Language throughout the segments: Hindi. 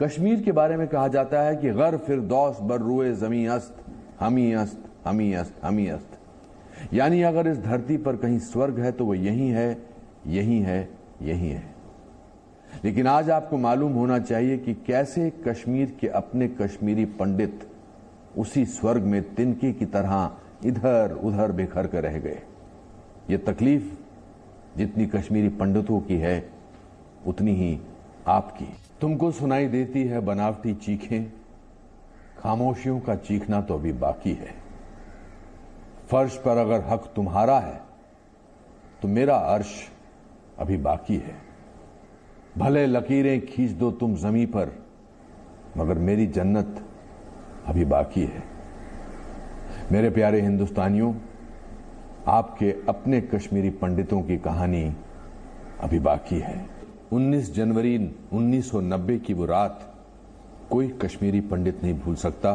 कश्मीर के बारे में कहा जाता है कि गर फिरदौस बर्रुए ज़मीं अस्त, हमी अस्त, हमी अस्त, हमी अस्त। यानी अगर इस धरती पर कहीं स्वर्ग है तो वो यही है, यही है, यही है। लेकिन आज आपको मालूम होना चाहिए कि कैसे कश्मीर के अपने कश्मीरी पंडित उसी स्वर्ग में तिनके की तरह इधर उधर बिखर कर रह गए। ये तकलीफ जितनी कश्मीरी पंडितों की है उतनी ही आपकी। तुमको सुनाई देती है बनावटी चीखें, खामोशियों का चीखना तो अभी बाकी है। फर्श पर अगर हक तुम्हारा है तो मेरा अर्श अभी बाकी है। भले लकीरें खींच दो तुम जमीन पर, मगर मेरी जन्नत अभी बाकी है। मेरे प्यारे हिंदुस्तानियों, आपके अपने कश्मीरी पंडितों की कहानी अभी बाकी है। 19 जनवरी 1990 की वो रात कोई कश्मीरी पंडित नहीं भूल सकता।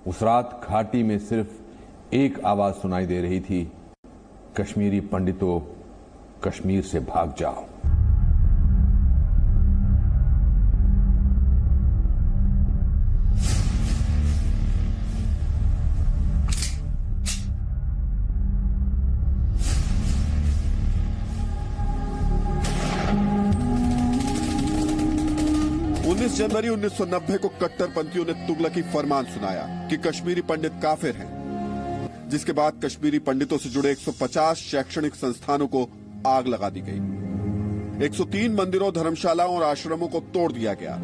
उस रात घाटी में सिर्फ एक आवाज सुनाई दे रही थी, कश्मीरी पंडितों कश्मीर से भाग जाओ। जनवरी 1990 को कट्टरपंथियों ने तुगलकी फरमान सुनाया कि कश्मीरी पंडित काफिर हैं, जिसके बाद कश्मीरी पंडितों से जुड़े 150 शैक्षणिक संस्थानों को आग लगा दी गई। 103 मंदिरों, धर्मशालाओं और आश्रमों को तोड़ दिया गया।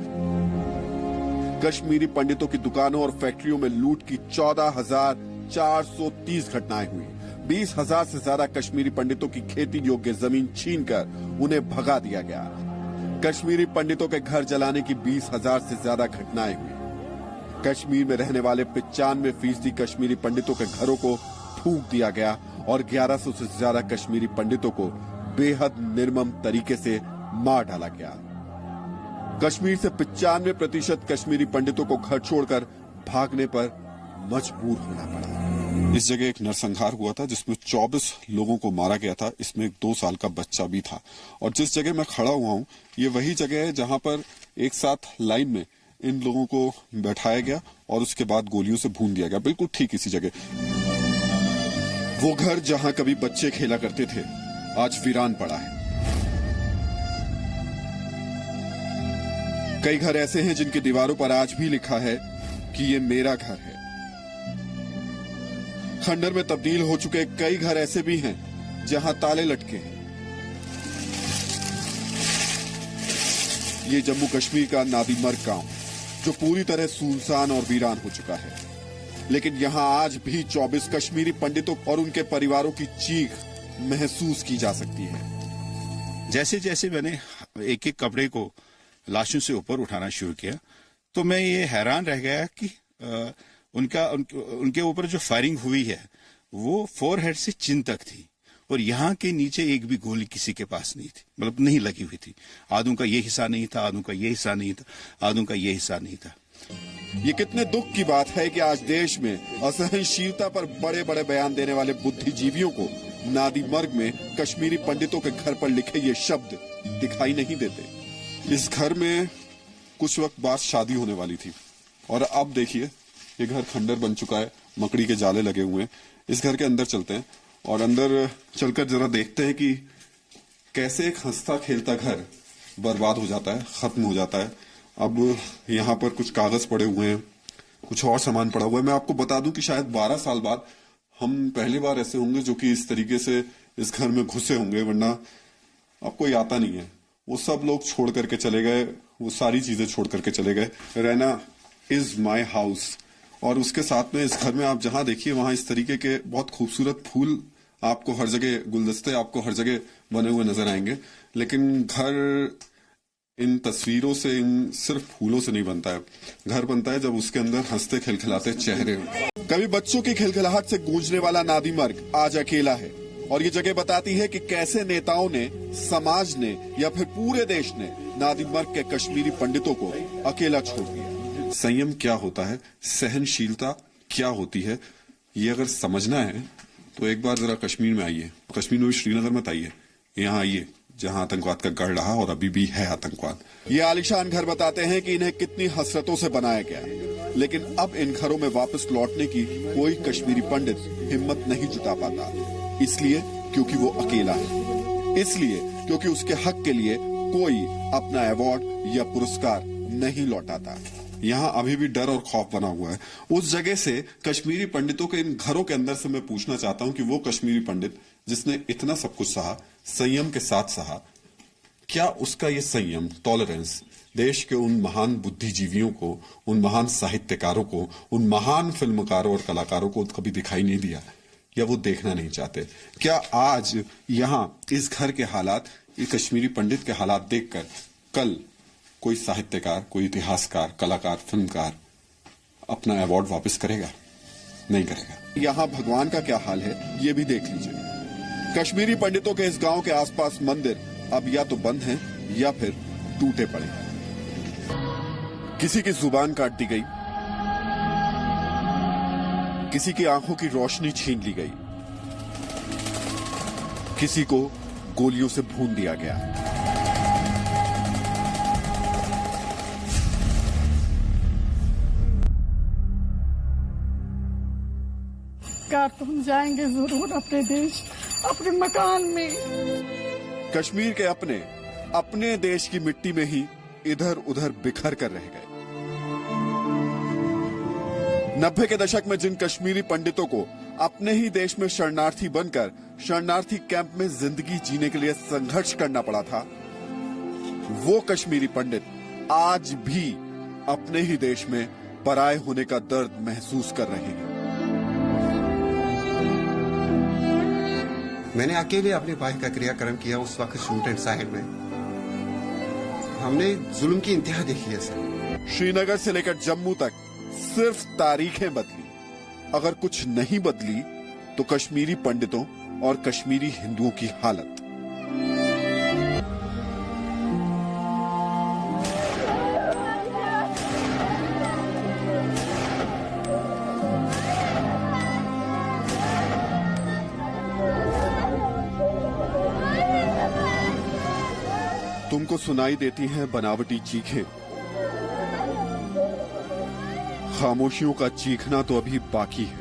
कश्मीरी पंडितों की दुकानों और फैक्ट्रियों में लूट की 14,430 घटनाएं हुई। 20,000 से ज्यादा कश्मीरी पंडितों की खेती योग्य जमीन छीनकर उन्हें भगा दिया गया। कश्मीरी पंडितों के घर जलाने की 20,000 से ज्यादा घटनाएं हुई। कश्मीर में रहने वाले 95% कश्मीरी पंडितों के घरों को फूंक दिया गया और 1100 से ज्यादा कश्मीरी पंडितों को बेहद निर्मम तरीके से मार डाला गया। कश्मीर से 95% कश्मीरी पंडितों को घर छोड़कर भागने पर मजबूर होना पड़ा। इस जगह एक नरसंहार हुआ था जिसमें 24 लोगों को मारा गया था। इसमें एक 2 साल का बच्चा भी था। और जिस जगह मैं खड़ा हुआ हूँ ये वही जगह है जहां पर एक साथ लाइन में इन लोगों को बैठाया गया और उसके बाद गोलियों से भून दिया गया, बिल्कुल ठीक इसी जगह। वो घर जहां कभी बच्चे खेला करते थे आज वीरान पड़ा है। कई घर ऐसे हैं जिनकी दीवारों पर आज भी लिखा है कि ये मेरा घर है। खंडर में तब्दील हो चुके कई घर ऐसे भी हैं जहां ताले लटके हैं। ये जम्मू कश्मीर का नादीमर्ग गांव जो पूरी तरह सुनसान और वीरान हो चुका है, लेकिन यहां आज भी 24 कश्मीरी पंडितों और उनके परिवारों की चीख महसूस की जा सकती है। जैसे जैसे मैंने एक एक कपड़े को लाशों से ऊपर उठाना शुरू किया तो मैं ये हैरान रह गया कि उनके ऊपर जो फायरिंग हुई है वो फोरहेड से चिन तक थी और यहाँ के नीचे एक भी गोली किसी के पास नहीं थी, मतलब नहीं लगी हुई थी। आधों का ये हिस्सा नहीं था, आधों का ये हिस्सा नहीं था, आधों का ये हिस्सा नहीं था। ये कितने दुख की बात है कि आज देश में असहनशीलता पर बड़े बड़े बयान देने वाले बुद्धिजीवियों को नादीमर्ग में कश्मीरी पंडितों के घर पर लिखे ये शब्द दिखाई नहीं देते। इस घर में कुछ वक्त बाद शादी होने वाली थी और अब देखिए ये घर खंडर बन चुका है, मकड़ी के जाले लगे हुए हैं। इस घर के अंदर चलते हैं और अंदर चलकर जरा देखते हैं कि कैसे एक हंसता खेलता घर बर्बाद हो जाता है, खत्म हो जाता है। अब यहाँ पर कुछ कागज पड़े हुए हैं, कुछ और सामान पड़ा हुआ है। मैं आपको बता दूं कि शायद 12 साल बाद हम पहली बार ऐसे होंगे जो कि इस तरीके से इस घर में घुसे होंगे, वरना आपको ये आता नहीं है। वो सब लोग छोड़ करके चले गए, वो सारी चीजें छोड़ करके चले गए। रहना इज माई हाउस। और उसके साथ में इस घर में आप जहां देखिए वहां इस तरीके के बहुत खूबसूरत फूल आपको हर जगह, गुलदस्ते आपको हर जगह बने हुए नजर आएंगे। लेकिन घर इन तस्वीरों से, इन सिर्फ फूलों से नहीं बनता है। घर बनता है जब उसके अंदर हंसते खिलखिलाते चेहरे हो। कभी बच्चों की खिलखिलाहट से गूंजने वाला नादीमर्ग आज अकेला है और ये जगह बताती है कि कैसे नेताओं ने, समाज ने या फिर पूरे देश ने नादीमर्ग के कश्मीरी पंडितों को अकेला छोड़ दिया। संयम क्या होता है, सहनशीलता क्या होती है, ये अगर समझना है तो एक बार जरा कश्मीर में आइए। कश्मीर में भी श्रीनगर मत आइए, यहाँ आइए जहां आतंकवाद का गढ़ रहा और अभी भी है आतंकवाद। ये आलीशान घर बताते हैं कि इन्हें कितनी हसरतों से बनाया गया, लेकिन अब इन घरों में वापस लौटने की कोई कश्मीरी पंडित हिम्मत नहीं जुटा पाता। इसलिए क्योंकि वो अकेला है, इसलिए क्योंकि उसके हक के लिए कोई अपना अवार्ड या पुरस्कार नहीं लौटाता। यहाँ अभी भी डर और खौफ बना हुआ है। उस जगह से कश्मीरी पंडितों के इन घरों के अंदर से मैं पूछना चाहता हूँ कि वो कश्मीरी पंडित जिसने इतना सब कुछ सहा, संयम के साथ सहा, क्या उसका ये संयम, टॉलरेंस देश के उन महान बुद्धिजीवियों को, उन महान साहित्यकारों को, उन महान फिल्मकारों और कलाकारों को कभी दिखाई नहीं दिया, या वो देखना नहीं चाहते? क्या आज यहाँ इस घर के हालात, ये कश्मीरी पंडित के हालात देखकर कल कोई साहित्यकार, कोई इतिहासकार, कलाकार, फिल्मकार अपना अवार्ड वापस करेगा? नहीं करेगा। यहाँ भगवान का क्या हाल है ये भी देख लीजिए। कश्मीरी पंडितों के इस गांव के आसपास मंदिर अब या तो बंद हैं या फिर टूटे पड़े हैं। किसी की जुबान काट दी गई, किसी की आंखों की रोशनी छीन ली गई, किसी को गोलियों से भून दिया गया। तो हम जाएंगे जरूर अपने देश, अपने मकान में। कश्मीर के अपने देश की मिट्टी में ही इधर उधर बिखर कर रह गए। 90 के दशक में जिन कश्मीरी पंडितों को अपने ही देश में शरणार्थी बनकर शरणार्थी कैंप में जिंदगी जीने के लिए संघर्ष करना पड़ा था, वो कश्मीरी पंडित आज भी अपने ही देश में पराये होने का दर्द महसूस कर रहे हैं। मैंने अकेले अपने भाई का क्रियाक्रम किया उस वक्त शूट साहिब में। हमने जुल्म की इंतहा देखी है सर। श्रीनगर से लेकर जम्मू तक सिर्फ तारीखें बदली, अगर कुछ नहीं बदली तो कश्मीरी पंडितों और कश्मीरी हिंदुओं की हालत। तुमको सुनाई देती हैं बनावटी चीखें, खामोशियों का चीखना तो अभी बाकी है।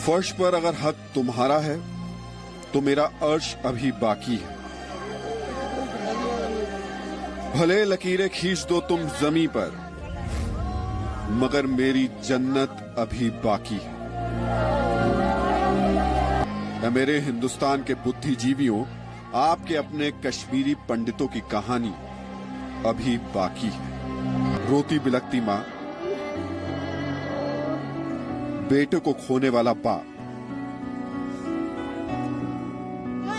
फर्श पर अगर हक तुम्हारा है तो मेरा अर्श अभी बाकी है। भले लकीरें खींच दो तुम जमीन पर, मगर मेरी जन्नत अभी बाकी है। ऐ मेरे हिंदुस्तान के बुद्धिजीवियों, आपके अपने कश्मीरी पंडितों की कहानी अभी बाकी है। रोती बिलखती मां, बेटे को खोने वाला बाप,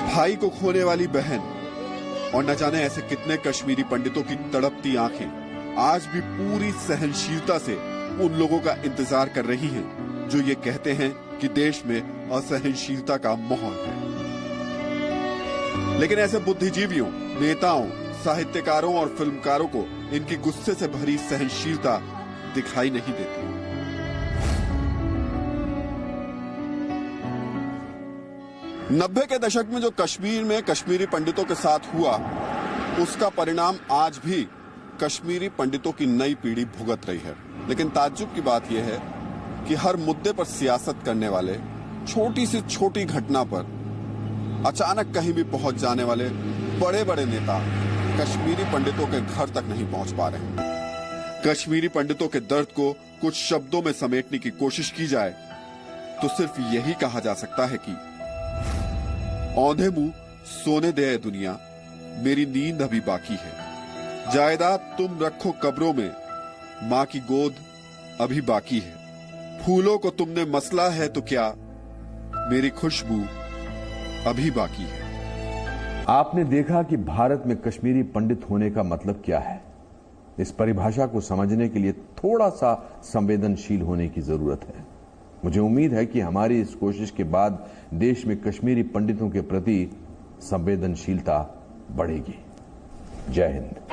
भाई को खोने वाली बहन, और न जाने ऐसे कितने कश्मीरी पंडितों की तड़पती आंखें आज भी पूरी सहनशीलता से उन लोगों का इंतजार कर रही हैं जो ये कहते हैं कि देश में असहनशीलता का माहौल है। लेकिन ऐसे बुद्धिजीवियों, नेताओं, साहित्यकारों और फिल्मकारों को इनकी गुस्से से भरी सहनशीलता दिखाई नहीं देती। नब्बे के दशक में जो कश्मीर में कश्मीरी पंडितों के साथ हुआ, उसका परिणाम आज भी कश्मीरी पंडितों की नई पीढ़ी भुगत रही है। लेकिन ताज्जुब की बात यह है कि हर मुद्दे पर सियासत करने वाले, छोटी से छोटी घटना पर अचानक कहीं भी पहुंच जाने वाले बड़े बड़े नेता कश्मीरी पंडितों के घर तक नहीं पहुंच पा रहे। कश्मीरी पंडितों के दर्द को कुछ शब्दों में समेटने की कोशिश की जाए तो सिर्फ यही कहा जा सकता है कि औंधे मुंह सोने दे दुनिया, मेरी नींद अभी बाकी है। जायदाद तुम रखो कब्रों में, माँ की गोद अभी बाकी है। फूलों को तुमने मसला है तो क्या, मेरी खुशबू अभी बाकी है। आपने देखा कि भारत में कश्मीरी पंडित होने का मतलब क्या है। इस परिभाषा को समझने के लिए थोड़ा सा संवेदनशील होने की जरूरत है। मुझे उम्मीद है कि हमारी इस कोशिश के बाद देश में कश्मीरी पंडितों के प्रति संवेदनशीलता बढ़ेगी। जय हिंद।